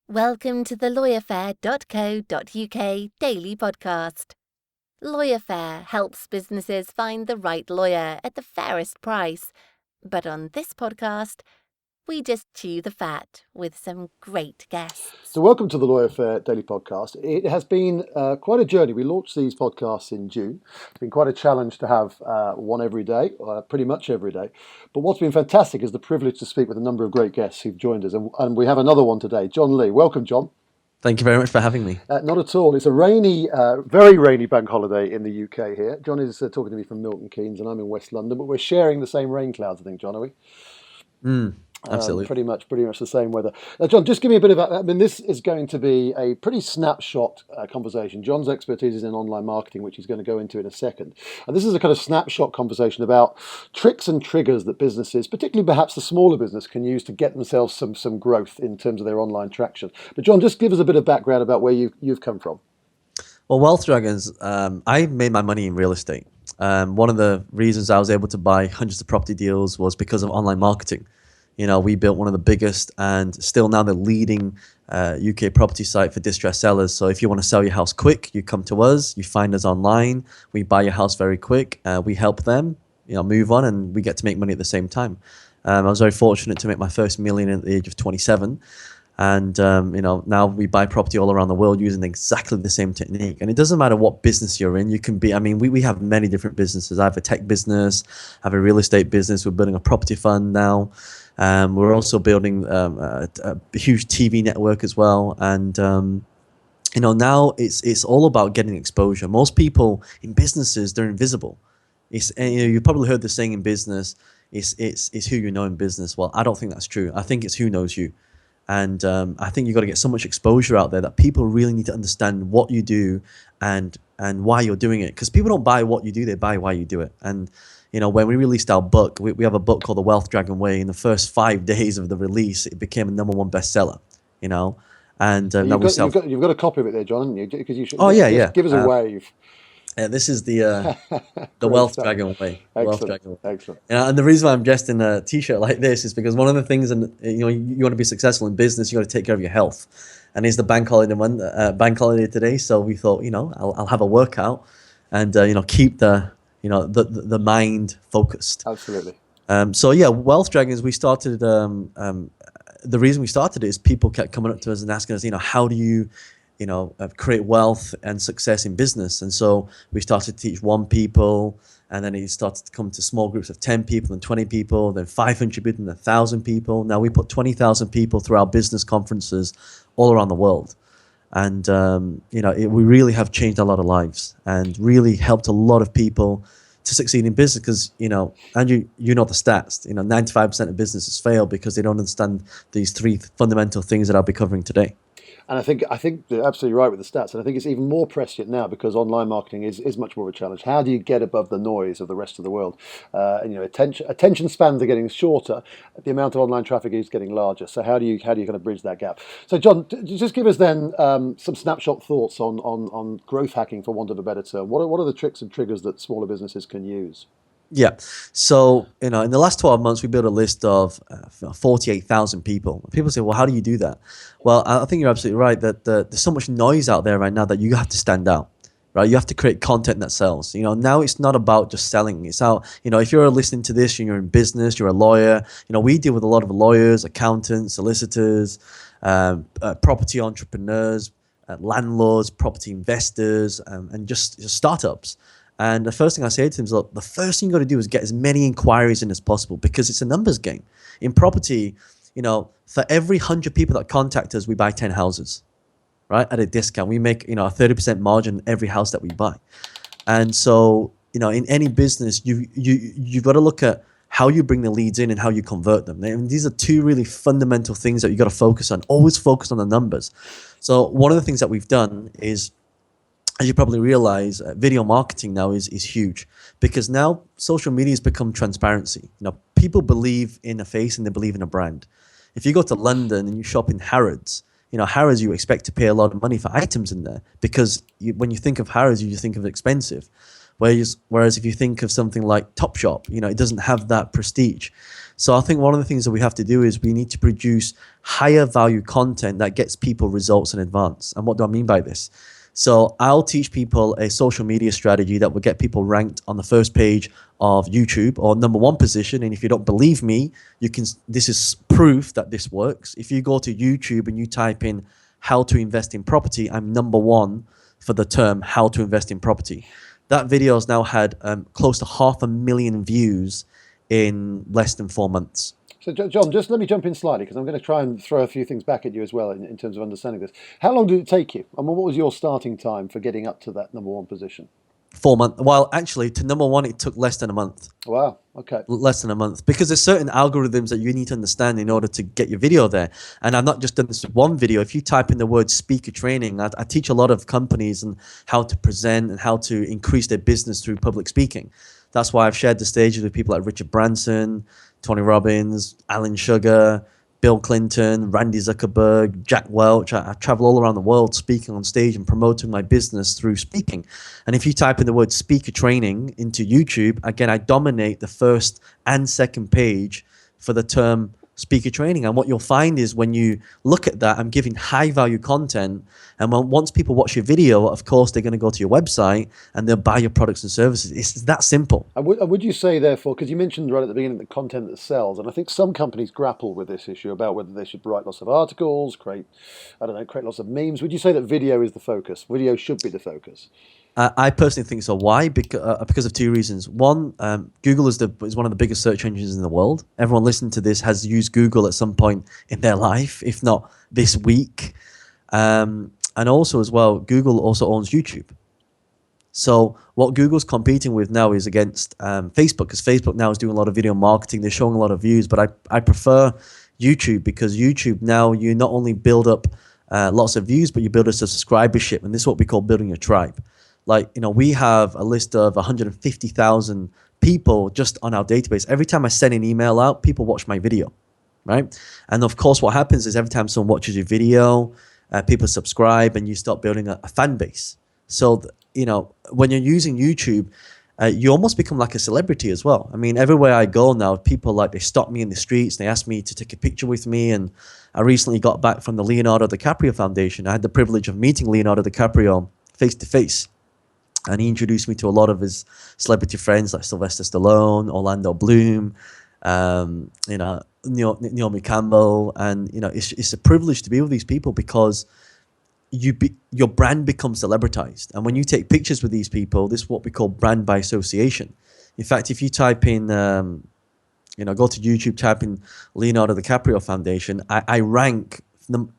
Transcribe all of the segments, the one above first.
Welcome to the LawyerFair.co.uk daily podcast. LawyerFair helps businesses find the right lawyer at the fairest price. But on this podcast, we just chew the fat with some great guests. So welcome to the LawyerFair Daily Podcast. It has been quite a journey. We launched these podcasts in June. It's been quite a challenge to have one every day, pretty much every day. But what's been fantastic is the privilege to speak with a number of great guests who've joined us. And we have another one today, John Lee. Welcome, John. Thank you very much for having me. Not at all. It's a rainy, very rainy bank holiday in the UK here. John is talking to me from Milton Keynes and I'm in West London, but we're sharing the same rain clouds, I think, John, are we? Absolutely. Pretty much the same weather. Now, John, just give me a bit of. I mean, this is going to be a pretty snapshot conversation. John's expertise is in online marketing, which he's going to go into in a second. And this is a kind of snapshot conversation about tricks and triggers that businesses, particularly perhaps the smaller business, can use to get themselves some growth in terms of their online traction. But John, just give us a bit of background about where you've come from. Well, Wealth Dragons, I made my money in real estate. One of the reasons I was able to buy hundreds of property deals was because of online marketing. You know, we built one of the biggest and still now the leading UK property site for distressed sellers. So if you want to sell your house quick, you come to us, you find us online, we buy your house very quick, we help them, move on, and we get to make money at the same time. I was very fortunate to make my first million at the age of 27. And, now we buy property all around the world using exactly the same technique. And it doesn't matter what business you're in. You can be, we have many different businesses. I have a tech business, I have a real estate business. We're building a property fund now. We're also building a huge TV network as well. And, now it's all about getting exposure. Most people in businesses, they're invisible. You've probably heard the saying in business, it's who you know in business. Well, I don't think that's true. I think it's who knows you. And I think you've got to get so much exposure out there that people really need to understand what you do and why you're doing it. Because people don't buy what you do, they buy why you do it. And, when we released our book, we have a book called The Wealth Dragon Way. In the first 5 days of the release, it became a #1 bestseller, And now you've got a copy of it there, John, haven't you? Because you should give us a wave. This is the Wealth Dragon Way. Excellent. And the reason why I'm dressed in a t-shirt like this is because one of the things, and you want to be successful in business, you got to take care of your health. And it's the bank holiday today, so we thought, I'll have a workout, and keep the mind focused. Absolutely. Wealth Dragons. We started. The reason we started it is people kept coming up to us and asking us, how do you create wealth and success in business. And so we started to teach 1 people, and then it started to come to small groups of 10 people and 20 people, then 500 people and 1,000 people. Now we put 20,000 people through our business conferences all around the world. And, we really have changed a lot of lives and really helped a lot of people to succeed in business because, Andrew, the stats, 95% of businesses fail because they don't understand these 3 fundamental things that I'll be covering today. And I think they're absolutely right with the stats. And I think it's even more prescient now because online marketing is much more of a challenge. How do you get above the noise of the rest of the world? Attention spans are getting shorter. The amount of online traffic is getting larger. So how do you kind of bridge that gap? So John, just give us then some snapshot thoughts on growth hacking, for want of a better term. What are the tricks and triggers that smaller businesses can use? Yeah. So, in the last 12 months, we built a list of 48,000 people. People say, well, how do you do that? Well, I think you're absolutely right that there's so much noise out there right now that you have to stand out, right? You have to create content that sells. Now it's not about just selling. It's how, if you're listening to this and you're in business, you're a lawyer, we deal with a lot of lawyers, accountants, solicitors, property entrepreneurs, landlords, property investors, and just startups. And the first thing I say to them is, look, the first thing you got to do is get as many inquiries in as possible because it's a numbers game. In property, for every 100 people that contact us, we buy 10 houses, right? At a discount. We make, a 30% margin on every house that we buy. And so, in any business, you've got to look at how you bring the leads in and how you convert them. And these are 2 really fundamental things that you got to focus on. Always focus on the numbers. So one of the things that we've done is, as you probably realize, video marketing now is huge because now social media has become transparency. People believe in a face and they believe in a brand. If you go to London and you shop in Harrods, Harrods, you expect to pay a lot of money for items in there because when you think of Harrods, you just think of expensive. Whereas if you think of something like Topshop, it doesn't have that prestige. So I think one of the things that we have to do is we need to produce higher value content that gets people results in advance. And what do I mean by this? So I'll teach people a social media strategy that will get people ranked on the first page of YouTube or #1 position. And if you don't believe me, this is proof that this works. If you go to YouTube and you type in how to invest in property, I'm #1 for the term how to invest in property. That video has now had close to 500,000 views in less than 4 months. So, John, just let me jump in slightly because I'm going to try and throw a few things back at you as well in terms of understanding this. How long did it take you? I mean, what was your starting time for getting up to that #1 position? 4 months. Well, actually, to #1, it took less than a month. Wow. Okay. Less than a month, because there's certain algorithms that you need to understand in order to get your video there. And I've not just done this with one video. If you type in the word speaker training, I teach a lot of companies and how to present and how to increase their business through public speaking. That's why I've shared the stages with people like Richard Branson, Tony Robbins, Alan Sugar, Bill Clinton, Randy Zuckerberg, Jack Welch. I travel all around the world speaking on stage and promoting my business through speaking. And if you type in the word speaker training into YouTube, again, I dominate the first and second page for the term speaker training. And what you'll find is when you look at that, I'm giving high value content. And once people watch your video, of course, they're going to go to your website and they'll buy your products and services. It's that simple. And would you say, therefore, because you mentioned right at the beginning the content that sells, and I think some companies grapple with this issue about whether they should write lots of articles, create lots of memes. Would you say that video is the focus? Video should be the focus? I personally think so. Why? Because of two reasons. One, Google is one of the biggest search engines in the world. Everyone listening to this has used Google at some point in their life, if not this week. And also as well, Google also owns YouTube. So what Google's competing with now is against Facebook, because Facebook now is doing a lot of video marketing. They're showing a lot of views, but I prefer YouTube, because YouTube now, you not only build up lots of views, but you build a subscribership. And this is what we call building a tribe. Like, we have a list of 150,000 people just on our database. Every time I send an email out, people watch my video, right? And of course, what happens is every time someone watches your video, people subscribe and you start building a fan base. So, when you're using YouTube, you almost become like a celebrity as well. I mean, everywhere I go now, people they stop me in the streets, they ask me to take a picture with me. And I recently got back from the Leonardo DiCaprio Foundation. I had the privilege of meeting Leonardo DiCaprio face to face. And he introduced me to a lot of his celebrity friends like Sylvester Stallone, Orlando Bloom, Naomi Campbell. And, it's a privilege to be with these people, because your brand becomes celebritized. And when you take pictures with these people, this is what we call brand by association. In fact, if you type in, go to YouTube, type in Leonardo DiCaprio Foundation, I rank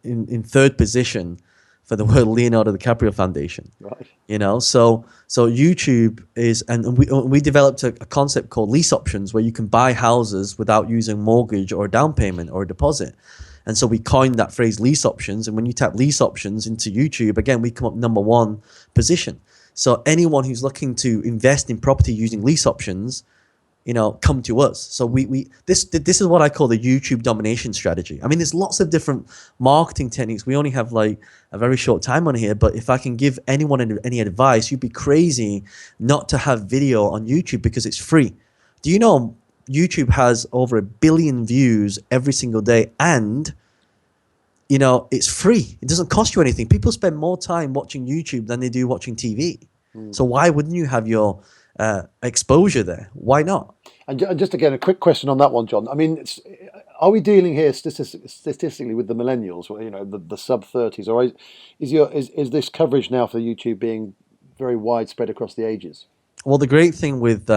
in third position for the word Leonardo DiCaprio Foundation. Right. So YouTube is, and we developed a concept called lease options, where you can buy houses without using mortgage or a down payment or a deposit. And so we coined that phrase lease options. And when you tap lease options into YouTube, again, we come up #1 position. So anyone who's looking to invest in property using lease options, come to us. So this is what I call the YouTube domination strategy. I mean, there's lots of different marketing techniques. We only have a very short time on here, but if I can give anyone any advice, you'd be crazy not to have video on YouTube, because it's free. Do you know YouTube has over 1 billion views every single day, and it's free. It doesn't cost you anything. People spend more time watching YouTube than they do watching TV. So why wouldn't you have your exposure there? Why not? And just again, a quick question on that one, John. I mean, are we dealing here statistically with the millennials, the sub-30s, or is this coverage now for YouTube being very widespread across the ages? Well, the great thing with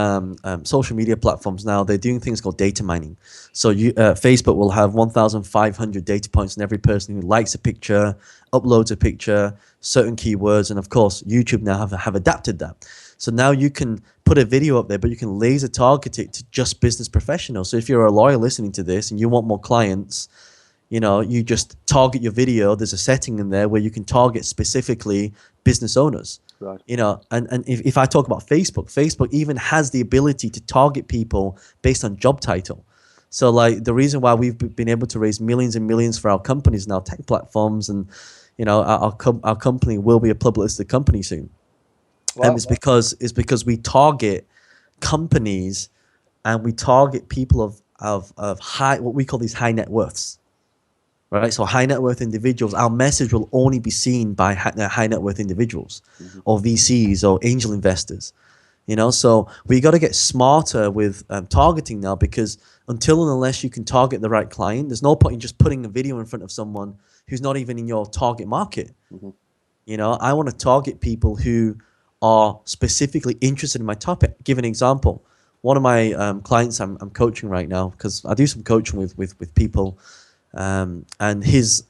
social media platforms now, they're doing things called data mining. So Facebook will have 1,500 data points on every person who likes a picture, uploads a picture, certain keywords, and of course, YouTube now have adapted that. So now you can put a video up there, but you can laser target it to just business professionals. So if you're a lawyer listening to this and you want more clients, you just target your video. There's a setting in there where you can target specifically business owners. Right. And if I talk about Facebook even has the ability to target people based on job title. So the reason why we've been able to raise millions and millions for our companies now, tech platforms, and our company will be a public listed company soon. Wow. It's because we target companies and we target people of of high, what we call these high net worths, right? So high net worth individuals, our message will only be seen by high net worth individuals, or VCs or angel investors. So we got to get smarter with targeting now, because until and unless you can target the right client, there's no point in just putting a video in front of someone who's not even in your target market. I want to target people who are specifically interested in my topic. Give an example. One of my clients I'm coaching right now, because I do some coaching with people, and his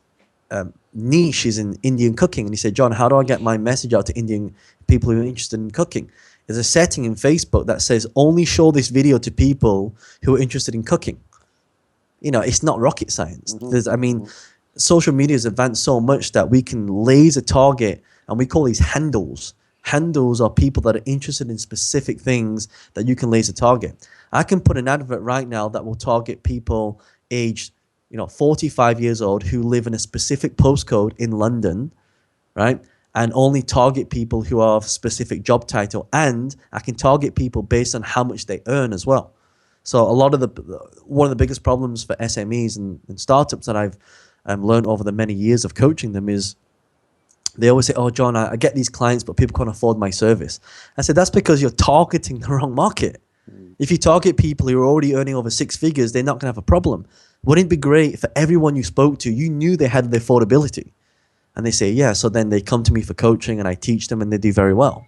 niche is in Indian cooking. And he said, John, how do I get my message out to Indian people who are interested in cooking? There's a setting in Facebook that says only show this video to people who are interested in cooking. It's not rocket science. Social media has advanced so much that we can laser target, and we call these handles. Handles are people that are interested in specific things that you can laser target. I can put an advert right now that will target people aged 45 years old who live in a specific postcode in London, right? And only target people who are of specific job title. And I can target people based on how much they earn as well. So one of the biggest problems for SMEs and startups that I've learned over the many years of coaching them is they always say, oh, John, I get these clients, but people can't afford my service. I said, that's because you're targeting the wrong market. If you target people who are already earning over 6 figures, they're not going to have a problem. Wouldn't it be great if for everyone you spoke to, you knew they had the affordability? And they say, yeah. So then they come to me for coaching and I teach them and they do very well.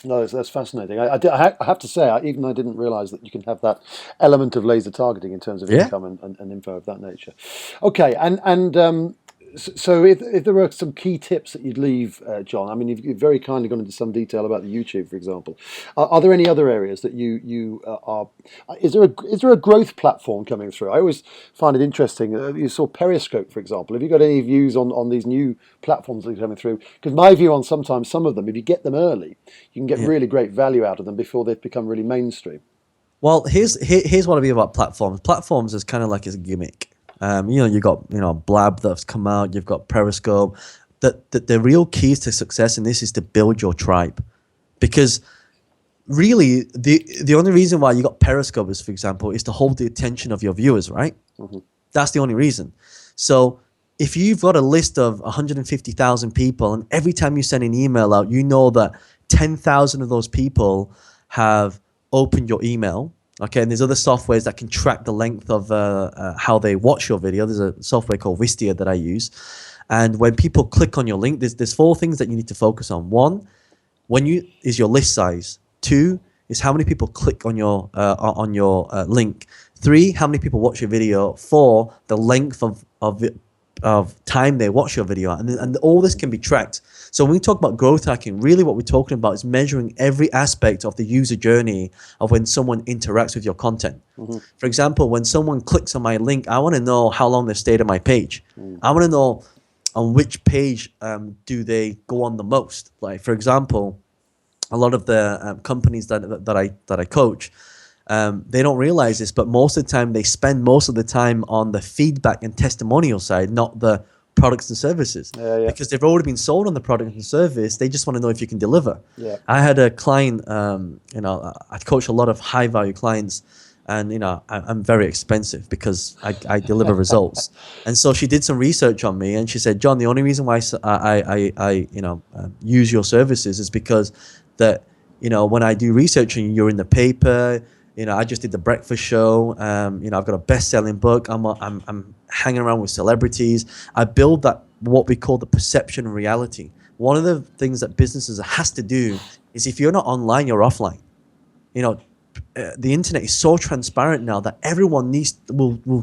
No, that's fascinating. I have to say, even I didn't realize that you can have that element of laser targeting in terms of income and info of that nature. Okay, so if there were some key tips that you'd leave, John, you've very kindly gone into some detail about the YouTube, for example. Are there any other areas that you are? Is there a growth platform coming through? I always find it interesting. You saw Periscope, for example. Have you got any views on these new platforms that are coming through? Because my view on sometimes some of them, if you get them early, you can get really great value out of them before they've become really mainstream. Well, here's what I mean about platforms. Platforms is kind of like a gimmick. You got Blab that's come out. You've got Periscope. The real keys to success in this is to build your tribe, because really the only reason why you got Periscope is, for example, is to hold the attention of your viewers, right? That's the only reason. So if you've got a list of 150,000 people, and every time you send an email out, you know that 10,000 of those people have opened your email. Okay, and there's other softwares that can track the length of how they watch your video. There's a software called Wistia that I use. And when people click on your link, there's 4 things that you need to focus on. 1, is your list size. 2 is how many people click on your link. 3, how many people watch your video. 4, the length of time they watch your video, and all this can be tracked. So when we talk about growth hacking, really what we're talking about is measuring every aspect of the user journey of when someone interacts with your content. For example, when someone clicks on my link, I want to know how long they stayed on my page. I want to know on which page do they go on the most. Like, for example, a lot of the companies that I coach, they don't realize this, but most of the time they spend most of the time on the feedback and testimonial side, not the products and services. Because they've already been sold on the product and service. They just want to know if you can deliver. I had a client, I coach a lot of high value clients, and I'm very expensive because I deliver results. And so she did some research on me, and she said, John, the only reason why I use your services is because that when I do research and you're in the paper. I just did the breakfast show. I've got a best-selling book. I'm hanging around with celebrities. I build that, what we call the perception of reality. One of the things that businesses has to do is, if you're not online, you're offline. The internet is so transparent now that everyone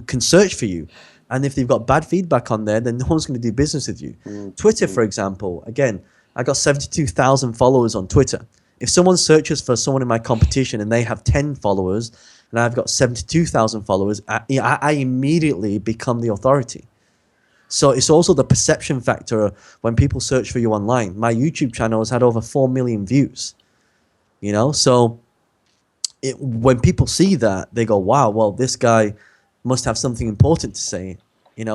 can search for you. And if they've got bad feedback on there, then no one's going to do business with you. Twitter, for example, again, I got 72,000 followers on Twitter. If someone searches for someone in my competition and they have 10 followers and I've got 72,000 followers, I immediately become the authority. So it's also the perception factor when people search for you online. My YouTube channel has had over 4 million views. So when people see that, they go, wow, well, this guy must have something important to say.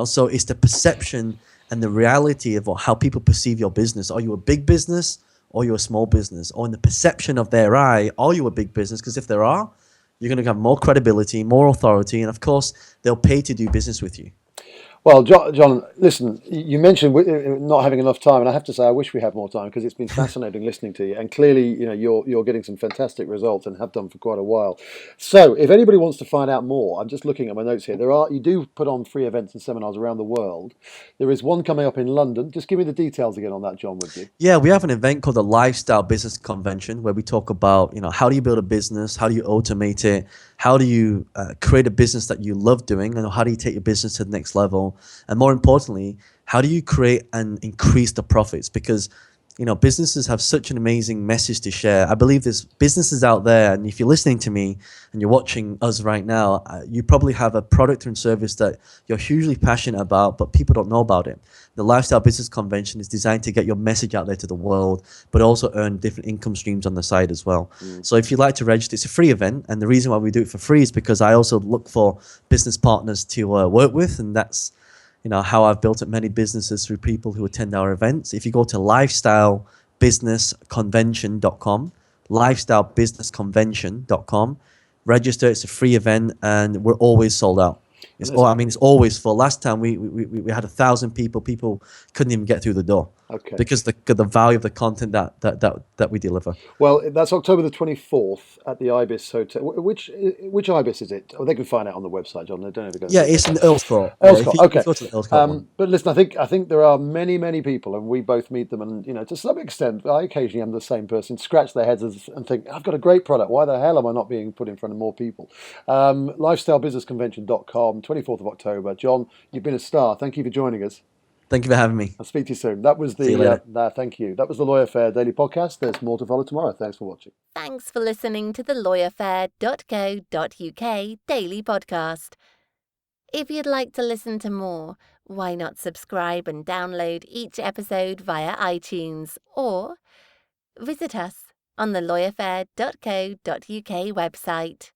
So it's the perception and the reality of how people perceive your business. Are you a big business? Or you're a small business? Or in the perception of their eye, are you a big business? Because if there are, You're going to have more credibility, more authority, and of course, they'll pay to do business with you. Well, John, listen, you mentioned not having enough time, and I have to say I wish we had more time because it's been fascinating listening to you, and clearly, you're getting some fantastic results and have done for quite a while. So, if anybody wants to find out more, I'm just looking at my notes here. You do put on free events and seminars around the world. There is one coming up in London. Just give me the details again on that, John, would you? Yeah, we have an event called the Lifestyle Business Convention where we talk about, how do you build a business? How do you automate it? How do you create a business that you love doing? And how do you take your business to the next level? And more importantly, how do you create and increase the profits? Because businesses have such an amazing message to share. I believe there's businesses out there, and if you're listening to me and you're watching us right now, you probably have a product and service that you're hugely passionate about, but people don't know about it. The Lifestyle Business Convention is designed to get your message out there to the world, but also earn different income streams on the side as well. So if you'd like to register, it's a free event, and the reason why we do it for free is because I also look for business partners to work with, and that's how I've built up many businesses through people who attend our events. If you go to lifestylebusinessconvention.com, lifestylebusinessconvention.com, register. It's a free event, and we're always sold out. It's always full. Last time we had 1,000 people. People couldn't even get through the door. Okay. Because the value of the content that we deliver. Well, that's October the 24th at the Ibis Hotel. Which Ibis is it? Oh, they can find out on the website, John. They don't have to go. Yeah, it's in Earl's Court. Earl's Court. Okay. Go to the Earl's Court one. But listen, I think there are many people, and we both meet them, and to some extent, I occasionally am the same person. Scratch their heads and think, I've got a great product. Why the hell am I not being put in front of more people? LifestyleBusinessConvention.com, 24th of October. John, you've been a star. Thank you for joining us. Thank you for having me. I'll speak to you soon. That was See you later. thank you. That was the LawyerFair Daily Podcast. There's more to follow tomorrow. Thanks for watching. Thanks for listening to the LawyerFair.co.uk daily podcast. If you'd like to listen to more, why not subscribe and download each episode via iTunes or visit us on the LawyerFair.co.uk website.